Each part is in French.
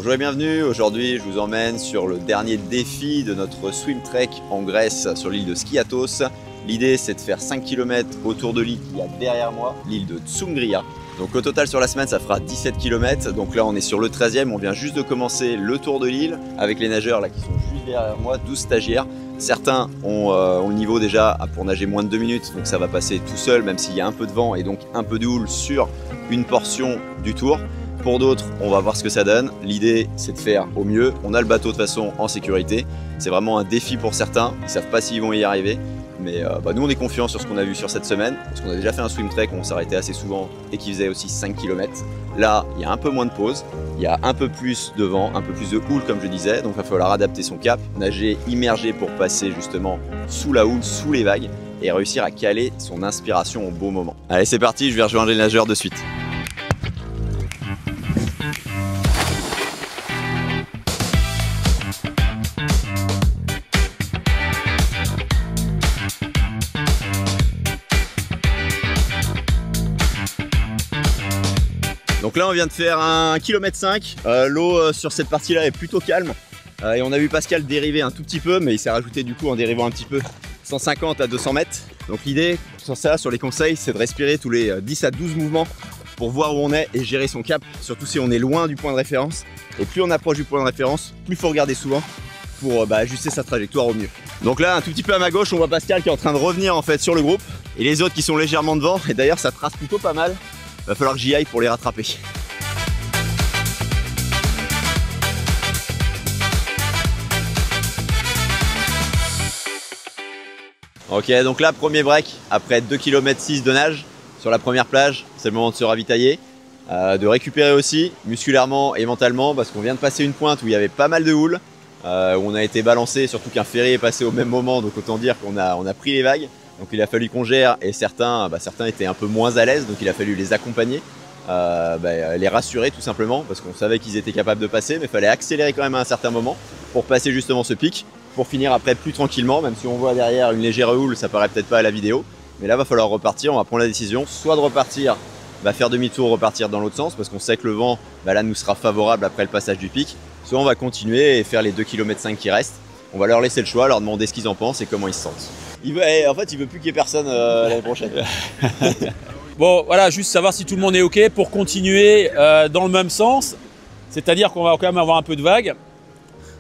Bonjour et bienvenue, aujourd'hui je vous emmène sur le dernier défi de notre swim trek en Grèce sur l'île de Skiathos. L'idée c'est de faire 5 km autour de l'île qu'il y a derrière moi, l'île de Tsungria. Donc au total sur la semaine ça fera 17 km, donc là on est sur le 13e, on vient juste de commencer le tour de l'île avec les nageurs là qui sont juste derrière moi, 12 stagiaires. Certains ont le niveau déjà pour nager moins de 2 minutes, donc ça va passer tout seul même s'il y a un peu de vent et donc un peu de houle sur une portion du tour. Pour d'autres, on va voir ce que ça donne. L'idée, c'est de faire au mieux. On a le bateau de toute façon en sécurité. C'est vraiment un défi pour certains. Ils ne savent pas s'ils vont y arriver. Mais nous, on est confiants sur ce qu'on a vu sur cette semaine. Parce qu'on a déjà fait un swim trek où on s'arrêtait assez souvent et qui faisait aussi 5 km. Là, il y a un peu moins de pause. Il y a un peu plus de vent, un peu plus de houle, comme je disais. Donc, il va falloir adapter son cap, nager immergé pour passer justement sous la houle, sous les vagues et réussir à caler son inspiration au bon moment. Allez, c'est parti. Je vais rejoindre les nageurs de suite. Donc là on vient de faire 1,5 km. L'eau sur cette partie là est plutôt calme et on a vu Pascal dériver un tout petit peu, mais il s'est rajouté du coup en dérivant un petit peu 150 à 200 mètres. Donc l'idée sur ça, sur les conseils, c'est de respirer tous les 10 à 12 mouvements pour voir où on est et gérer son cap, surtout si on est loin du point de référence. Et plus on approche du point de référence, plus il faut regarder souvent pour ajuster sa trajectoire au mieux. Donc là un tout petit peu à ma gauche on voit Pascal qui est en train de revenir en fait sur le groupe et les autres qui sont légèrement devant, et d'ailleurs ça trace plutôt pas mal. Va falloir que j'y aille pour les rattraper. Ok, donc là, premier break, après 2,6 km de nage sur la première plage, c'est le moment de se ravitailler, de récupérer aussi musculairement et mentalement parce qu'on vient de passer une pointe où il y avait pas mal de houle, où on a été balancé, surtout qu'un ferry est passé au même moment, donc autant dire qu'on a pris les vagues. Donc il a fallu qu'on gère et certains étaient un peu moins à l'aise, donc il a fallu les accompagner, les rassurer tout simplement parce qu'on savait qu'ils étaient capables de passer, mais il fallait accélérer quand même à un certain moment pour passer justement ce pic, pour finir après plus tranquillement, même si on voit derrière une légère houle, ça paraît peut-être pas à la vidéo, mais là va falloir repartir, on va prendre la décision soit de repartir, faire demi-tour, repartir dans l'autre sens parce qu'on sait que le vent là nous sera favorable après le passage du pic, soit on va continuer et faire les 2,5 km qui restent. On va leur laisser le choix, leur demander ce qu'ils en pensent et comment ils se sentent. En fait, il veut plus qu'il y ait personne l'année prochaine. Bon, voilà, juste savoir si tout le monde est OK pour continuer dans le même sens. C'est-à-dire qu'on va quand même avoir un peu de vagues.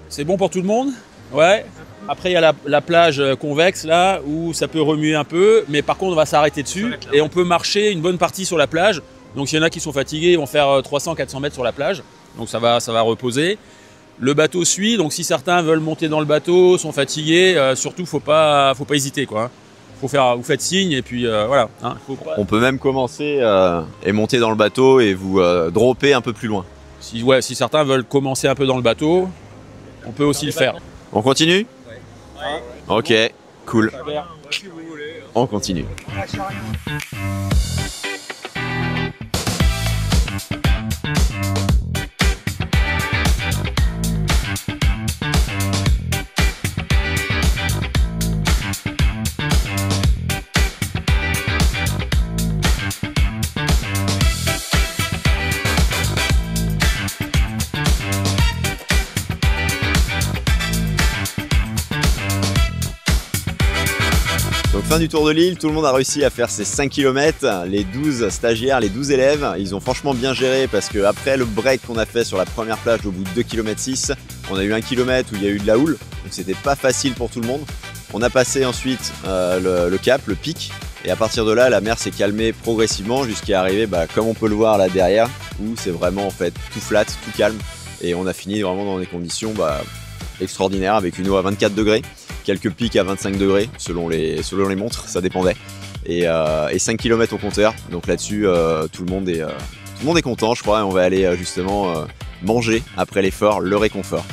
C'est bon pour tout le monde? Ouais. Après, il y a la plage convexe, là, où ça peut remuer un peu. Mais par contre, on va s'arrêter dessus. Et on peut marcher une bonne partie sur la plage. Donc, s'il y en a qui sont fatigués, ils vont faire 300-400 mètres sur la plage. Donc, ça va reposer. Le bateau suit, donc si certains veulent monter dans le bateau, sont fatigués, surtout faut pas hésiter quoi. Vous faites signe et puis voilà. Hein, On peut même commencer et monter dans le bateau et vous dropper un peu plus loin. Si certains veulent commencer un peu dans le bateau, on peut aussi le faire. On continue? Ouais. Ok, cool. Super. On continue. Donc fin du tour de l'île, tout le monde a réussi à faire ses 5 km, les 12 stagiaires, les 12 élèves, ils ont franchement bien géré parce qu'après le break qu'on a fait sur la première plage au bout de 2,6 km, on a eu 1 km où il y a eu de la houle, donc c'était pas facile pour tout le monde. On a passé ensuite le cap, le pic, et à partir de là, la mer s'est calmée progressivement jusqu'à arriver, comme on peut le voir là derrière, où c'est vraiment en fait tout flat, tout calme, et on a fini vraiment dans des conditions extraordinaires avec une eau à 24 degrés. Quelques pics à 25 degrés selon les montres, ça dépendait. Et 5 km au compteur. Donc là-dessus, tout le monde est content, je crois. Et on va aller justement manger après l'effort, le réconfort.